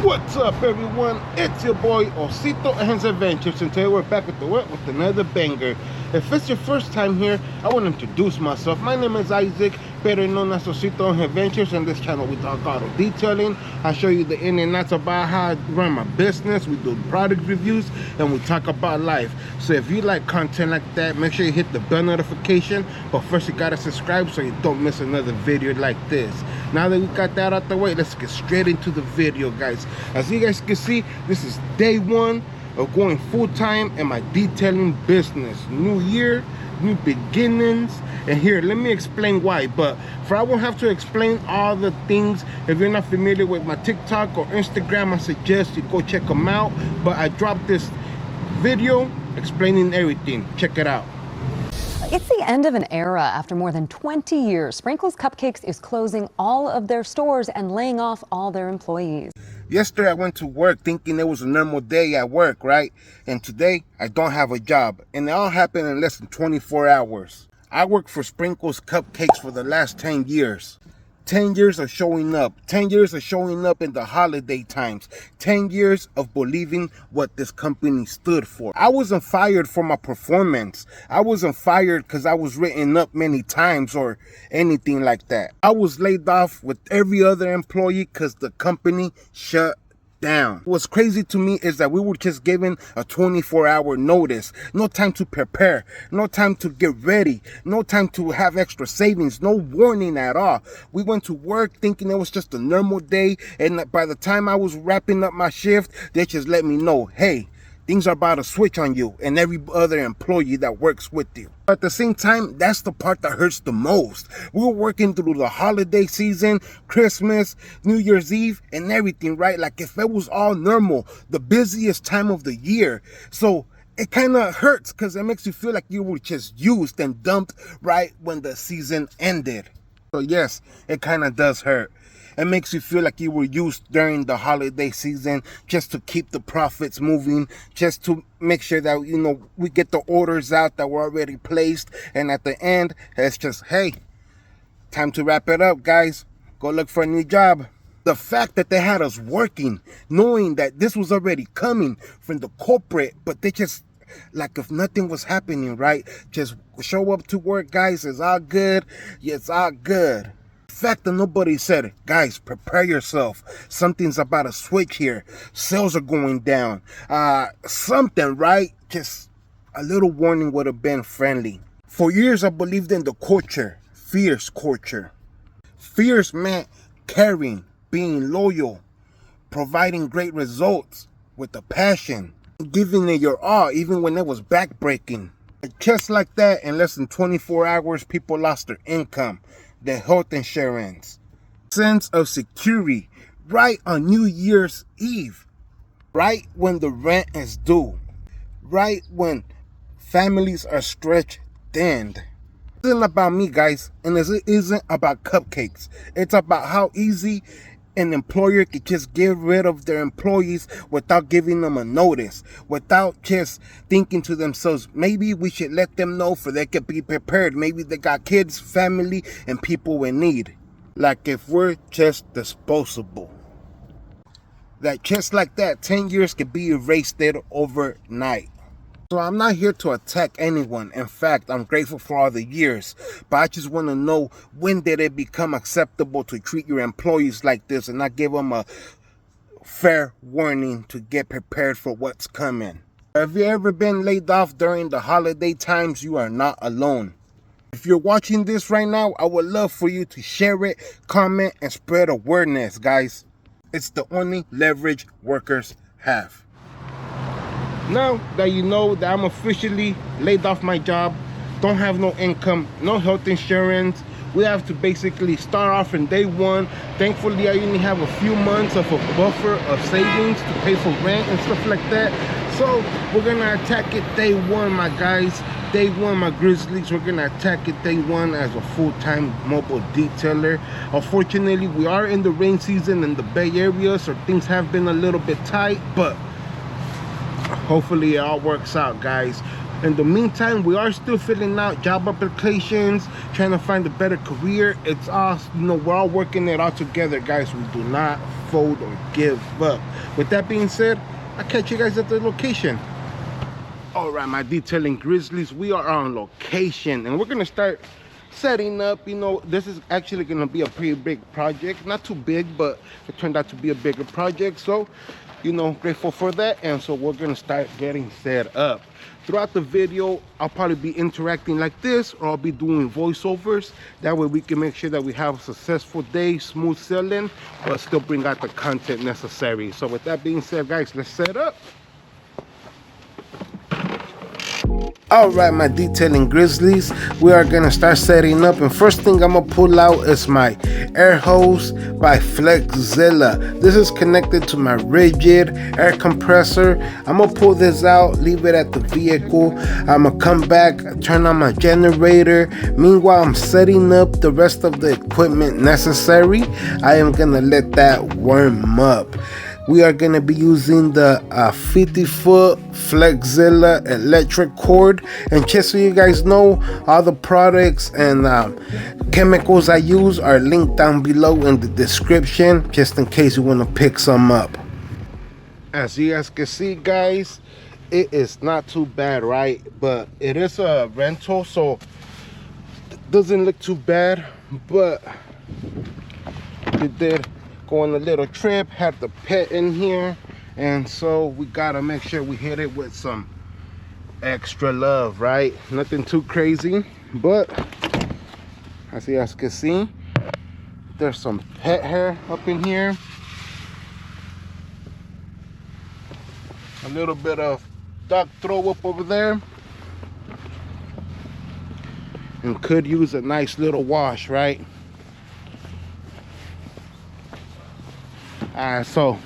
What's up, everyone? It's your boy Osito and his Adventures, and today we're back at the work with another banger. If it's your first time here, I want to introduce myself. My name is Isaac, better known as Osito and his Adventures. On this channel, we talk auto detailing. I show you the in and outs about how I run my business. We do product reviews, and we talk about life. So if you like content like that, make sure you hit the bell notification. But first, you gotta subscribe so you don't miss another video like this. Now that we got that out the way, let's get straight into the video, guys. As you guys can see, this is day one of going full-time in my detailing business. New year, new beginnings, and here, let me explain why. But I won't have to explain all the things. If you're not familiar with my TikTok or Instagram, I suggest you go check them out. But I dropped this video explaining everything. Check it out. It's the end of an era. After more than 20 years, Sprinkles Cupcakes is closing all of their stores and laying off all their employees. Yesterday, I went to work thinking it was a normal day at work, right? And today, I don't have a job. And it all happened in less than 24 hours. I worked for Sprinkles Cupcakes for the last 10 years. 10 years of showing up. 10 years of showing up in the holiday times. 10 years of believing what this company stood for. I wasn't fired for my performance. I wasn't fired because I was written up many times or anything like that. I was laid off with every other employee because the company shut down. What's crazy to me is that we were just given a 24-hour notice. No time to prepare, no time to get ready, no time to have extra savings, no warning at all. We went to work thinking it was just a normal day, and by the time I was wrapping up my shift, they just let me know, hey, things are about to switch on you and every other employee that works with you. At the same time, that's the part that hurts the most. We were working through the holiday season, Christmas, New Year's Eve, and everything, right? Like if it was all normal, the busiest time of the year. So it kind of hurts because it makes you feel like you were just used and dumped right when the season ended. So yes, it kind of does hurt. It makes you feel like you were used during the holiday season just to keep the profits moving, just to make sure that, you know, we get the orders out that were already placed. And at the end, it's just, hey, time to wrap it up, guys. Go look for a new job. The fact that they had us working, knowing that this was already coming from the corporate, but they just, like if nothing was happening, right? Just show up to work, guys. It's all good. Yeah, it's all good. The fact that nobody said, guys, prepare yourself. Something's about to switch here. Sales are going down. Something, right? Just a little warning would have been friendly. For years, I believed in the culture, fierce culture. Fierce meant caring, being loyal, providing great results with a passion, giving it your all, even when it was backbreaking. Just like that, in less than 24 hours, people lost their income, their health insurance, sense of security, right on New Year's Eve, right when the rent is due, right when families are stretched thin. It isn't about me, guys, and it isn't about cupcakes. It's about how easy an employer could just get rid of their employees without giving them a notice, without just thinking to themselves, maybe we should let them know for they could be prepared. Maybe they got kids, family, and people in need. Like if we're just disposable. That just like that, 10 years could be erased overnight. So I'm not here to attack anyone. In fact, I'm grateful for all the years. But I just want to know, when did it become acceptable to treat your employees like this and not give them a fair warning to get prepared for what's coming? Have you ever been laid off during the holiday times? You are not alone. If you're watching this right now, I would love for you to share it, comment, and spread awareness, guys. It's the only leverage workers have. Now that you know that I'm officially laid off my job, don't have no income, no health insurance, we have to basically start off from day one. Thankfully, I only have a few months of a buffer of savings to pay for rent and stuff like that. So we're gonna attack it day one, my guys. Day one, my Grizzlies, we're gonna attack it day one as a full-time mobile detailer. Unfortunately, we are in the rain season in the Bay Area, so things have been a little bit tight, but hopefully it all works out, guys. In the meantime, we are still filling out job applications, trying to find a better career. It's us, we're all working it all together, guys. We do not fold or give up. With that being said, I'll catch you guys at the location. All right, my detailing grizzlies, we are on location and we're gonna start setting up. This is actually gonna be a pretty big project. Not too big, but it turned out to be a bigger project. So, grateful for that. And so we're gonna start getting set up. Throughout the video, I'll probably be interacting like this, or I'll be doing voiceovers. That way we can make sure that we have a successful day, smooth sailing, but still bring out the content necessary. So with that being said, guys, let's set up. All right, my detailing grizzlies, we are gonna start setting up, and first thing I'm gonna pull out is my air hose by Flexzilla. This is connected to my rigid air compressor. I'm gonna pull this out, leave it at the vehicle. I'm gonna come back, turn on my generator. Meanwhile, I'm setting up the rest of the equipment necessary. I am gonna let that warm up. We are going to be using the 50-foot Flexzilla electric cord. And just so you guys know, all the products and chemicals I use are linked down below in the description, just in case you want to pick some up. As you guys can see, guys, it is not too bad, right? But it is a rental, so it doesn't look too bad. But it did go on a little trip, had the pet in here, and so we gotta make sure we hit it with some extra love, right? Nothing too crazy, but as you guys can see, there's some pet hair up in here, a little bit of dog throw up over there, and could use a nice little wash, right? So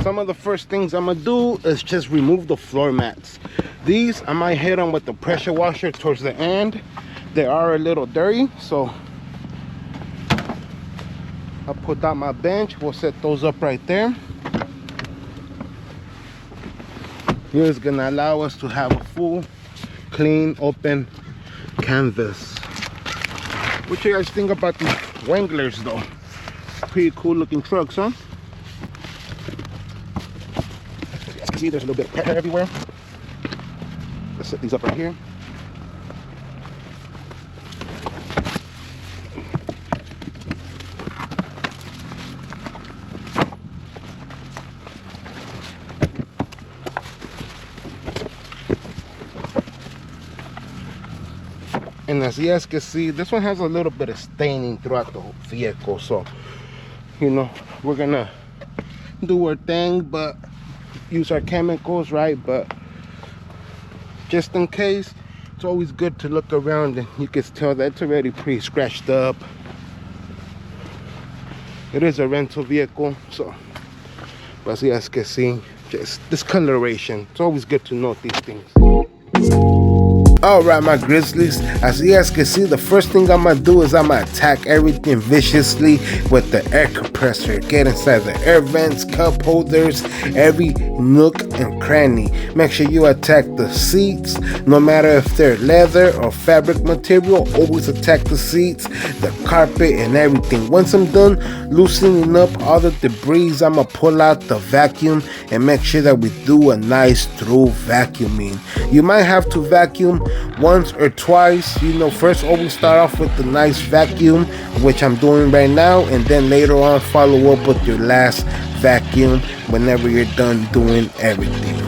some of the first things I'm gonna do is just remove the floor mats. These I might hit them with the pressure washer towards the end. They are a little dirty, so I'll put out my bench. We'll set those up right there. Here is gonna allow us to have a full, clean, open canvas. What you guys think about these Wranglers though? Pretty cool looking trucks, huh? See, there's a little bit of pet hair everywhere. Let's set these up right here. And as you guys can see, this one has a little bit of staining throughout the whole vehicle. So, we're gonna do our thing, but use our chemicals, right? But just in case, it's always good to look around, and you can tell that it's already pretty scratched up. It is a rental vehicle, so, but as you guys can see, just discoloration. It's always good to note these things. All right, my grizzlies, as you guys can see, the first thing I'm gonna do is I'm gonna attack everything viciously with the air compressor. Get inside the air vents, cup holders, every nook and cranny. Make sure you attack the seats, no matter if they're leather or fabric material. Always attack the seats, the carpet, and everything. Once I'm done loosening up all the debris, I'm gonna pull out the vacuum and make sure that we do a nice through vacuuming. You might have to vacuum once or twice. First always start off with the nice vacuum, which I'm doing right now, and then later on follow up with your last vacuum whenever you're done doing everything.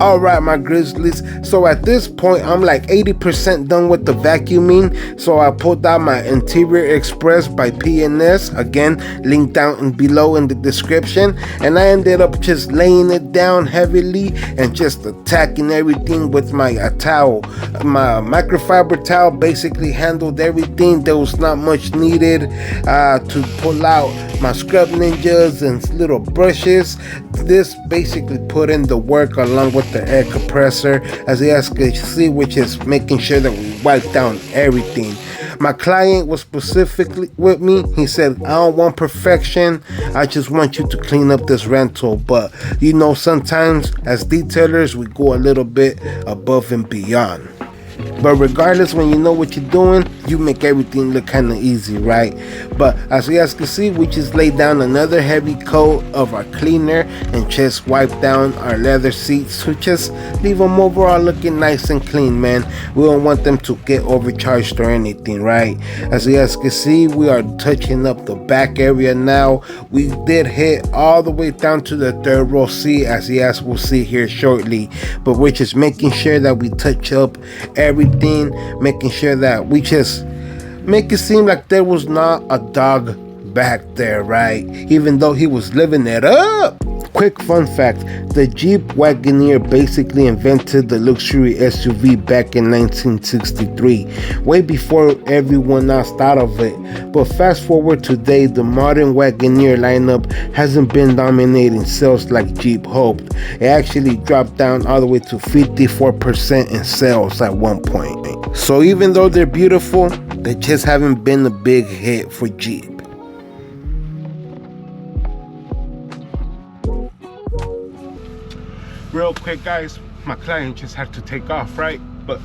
All right, my grizzlies, so at this point I'm like 80% done with the vacuuming. So I pulled out my Interior Express by P&S, again linked down below in the description, and I ended up just laying it down heavily and just attacking everything with my towel. My microfiber towel basically handled everything. There was not much needed to pull out my scrub ninjas and little brushes. This basically put in the work along with the air compressor, as you guys can see, which is making sure that we wipe down everything. My client was specifically with me. He said, I don't want perfection, I just want you to clean up this rental. But you know, sometimes as detailers we go a little bit above and beyond. But regardless, when you know what you're doing, you make everything look kind of easy, right? But as you guys can see, we just laid down another heavy coat of our cleaner and just wipe down our leather seats to just leave them overall looking nice and clean, man. We don't want them to get overcharged or anything, right? As you guys can see, we are touching up the back area now. We did hit all the way down to the third row seat, as you guys will see here shortly. But we're just making sure that we touch up everything, making sure that we just make it seem like there was not a dog back there, right? Even though he was living it up. Quick fun fact, the Jeep Wagoneer basically invented the luxury SUV back in 1963, way before everyone else thought of it. But fast forward today, the modern Wagoneer lineup hasn't been dominating sales like Jeep hoped. It actually dropped down all the way to 54% in sales at one point. So even though they're beautiful, they just haven't been a big hit for Jeep. Real quick, guys, my client just had to take off, right? But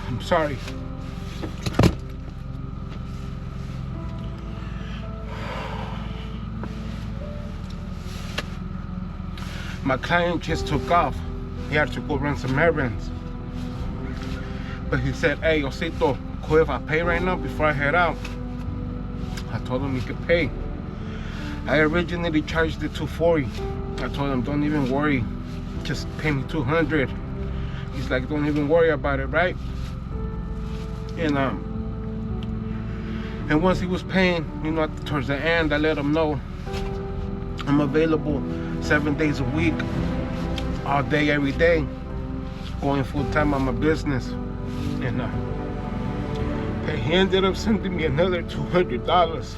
I'm sorry. My client just took off. He had to go run some errands. But he said, hey, Osito, cool if I pay right now before I head out? I told him he could pay. I originally charged it $240. I told him, don't even worry, just pay me $200. He's like, don't even worry about it, right? And once he was paying, you know, towards the end, I let him know I'm available 7 days a week, all day, every day, going full time on my business. And he ended up sending me another $200.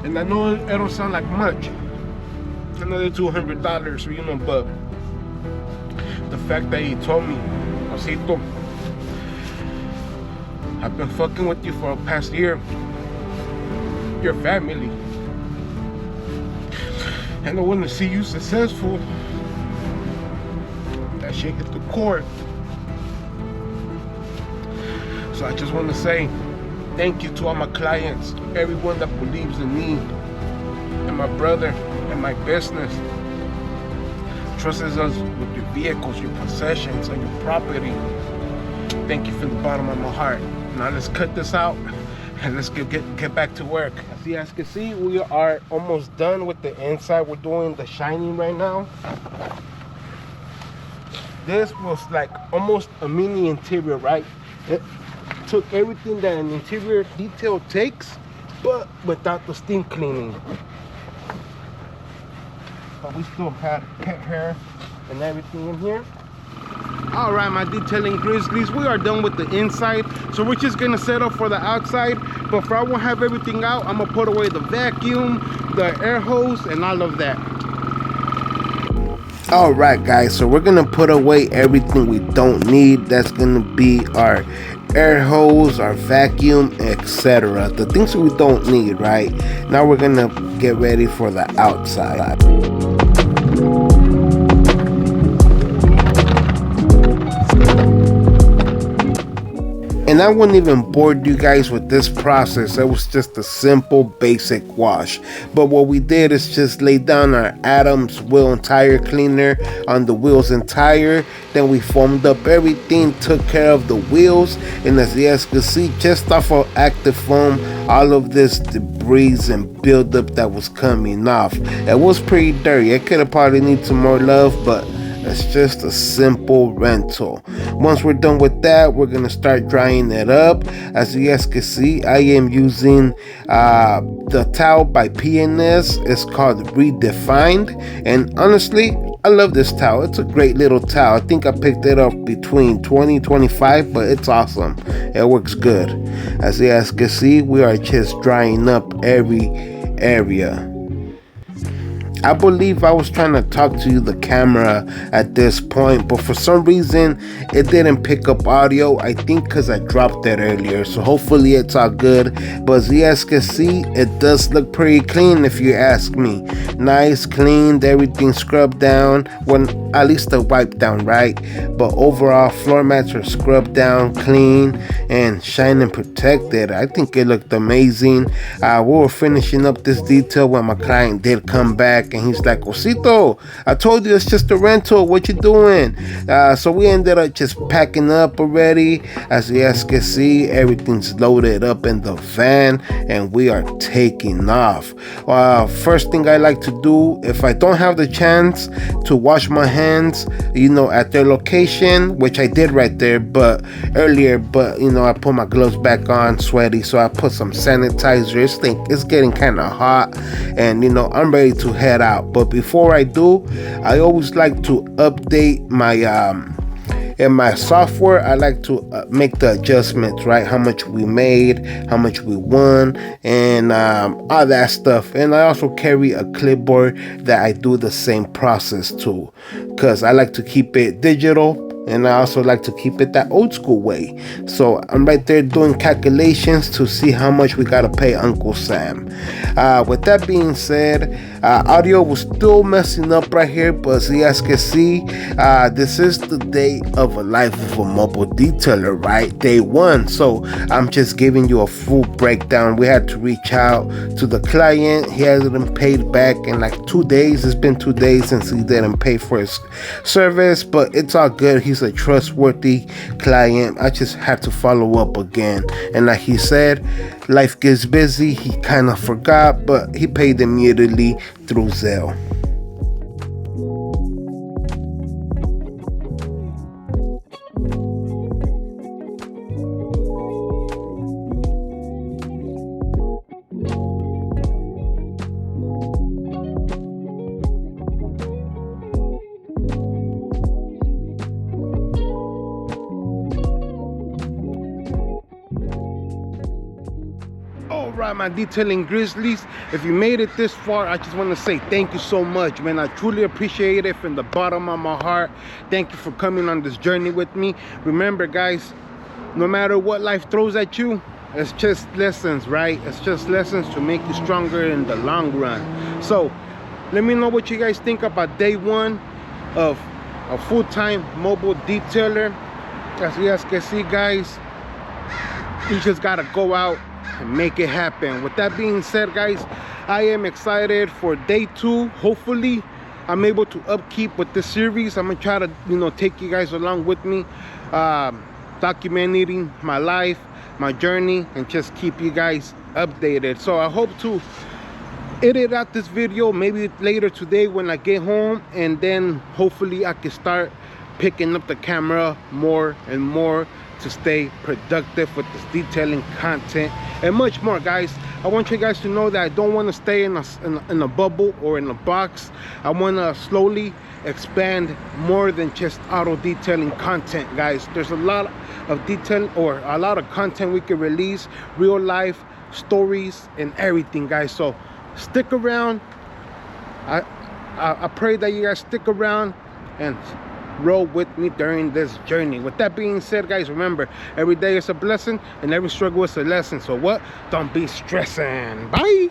And I know it don't sound like much, another $200, you know, but the fact that he told me, Osito, I've been fucking with you for the past year, your family, and I want to see you successful. That shit hit the core. So I just want to say thank you to all my clients, everyone that believes in me and my brother and my business, trusts us with your vehicles, your possessions, and your property. Thank you from the bottom of my heart. Now let's cut this out and let's get back to work. As you guys can see, we are almost done with the inside. We're doing the shining right now. This was like almost a mini interior, right? It took everything that an interior detail takes, but without the steam cleaning. But we still had pet hair and everything in here. All right, my detailing grizzlies, we are done with the inside, so we're just gonna set up for the outside. But for I won't have everything out, I'm gonna put away the vacuum, the air hose, and all of that. All right, guys, so we're gonna put away everything we don't need. That's gonna be our air hose, our vacuum, etc. The things we don't need, right? Now we're gonna get ready for the outside. And I wouldn't even bore you guys with this process. It was just a simple basic wash. But what we did is just lay down our Adams wheel and tire cleaner on the wheels and tire. Then we foamed up everything, took care of the wheels, and as you guys can see, just off of active foam, all of this debris and buildup that was coming off. It was pretty dirty. It could have probably need some more love, but it's just a simple rental. Once we're done with that, we're gonna start drying it up. As you guys can see, I am using the towel by P&S. It's called Redefined, and honestly, I love this towel. It's a great little towel. I think I picked it up between 20 25, but it's awesome. It works good. As you guys can see, we are just drying up every area. I believe I was trying to talk to the camera at this point, but for some reason it didn't pick up audio. I think because I dropped that earlier, so hopefully it's all good. But as you guys can see, it does look pretty clean if you ask me. Nice, cleaned, everything scrubbed down, when at least the wipe down, right? But overall, floor mats are scrubbed down, clean, and shine and protected. I think it looked amazing. We were finishing up this detail when my client did come back, and he's like, Osito, I told you it's just a rental, what you doing? So we ended up just packing up already. As you guys can see, everything's loaded up in the van and we are taking off. First thing I like to do, if I don't have the chance to wash my hands, at their location, which I did right there earlier, but I put my gloves back on, sweaty, so I put some sanitizer. It's getting kind of hot, and I'm ready to head out. But before I do, I always like to update my in my software. I like to make the adjustments, right? How much we made, how much we won, and all that stuff. And I also carry a clipboard that I do the same process to, because I like to keep it digital, and I also like to keep it that old school way. So I'm right there doing calculations to see how much we gotta pay Uncle Sam. With that being said, audio was still messing up right here, but as you guys can see, this is the day of a life of a mobile detailer, right? Day one. So I'm just giving you a full breakdown. We had to reach out to the client. He hasn't paid back in like 2 days. It's been 2 days since he didn't pay for his service, but it's all good. He's a trustworthy client. I just had to follow up again, and like he said, life gets busy. He kind of forgot, but he paid immediately through Zelle. Alright, my detailing grizzlies, if you made it this far, I just want to say thank you so much, man. I truly appreciate it from the bottom of my heart. Thank you for coming on this journey with me. Remember, guys, no matter what life throws at you, it's just lessons, right? It's just lessons to make you stronger in the long run. So let me know what you guys think about day one of a full-time mobile detailer. As you guys can see, guys, you just gotta go out and make it happen. With that being said, guys, I am excited for day two. Hopefully I'm able to upkeep with this series. I'm gonna try to take you guys along with me, documenting my life, my journey, and just keep you guys updated. So I hope to edit out this video maybe later today when I get home, and then hopefully I can start picking up the camera more and more to stay productive with this detailing content and much more. Guys, I want you guys to know that I don't want to stay in a bubble or in a box. I want to slowly expand more than just auto detailing content, guys. There's a lot of detail or a lot of content we can release, real life stories and everything, guys. So stick around. I pray that you guys stick around and roll with me during this journey. With that being said, guys, remember, every day is a blessing and every struggle is a lesson. So what? Don't be stressing. Bye.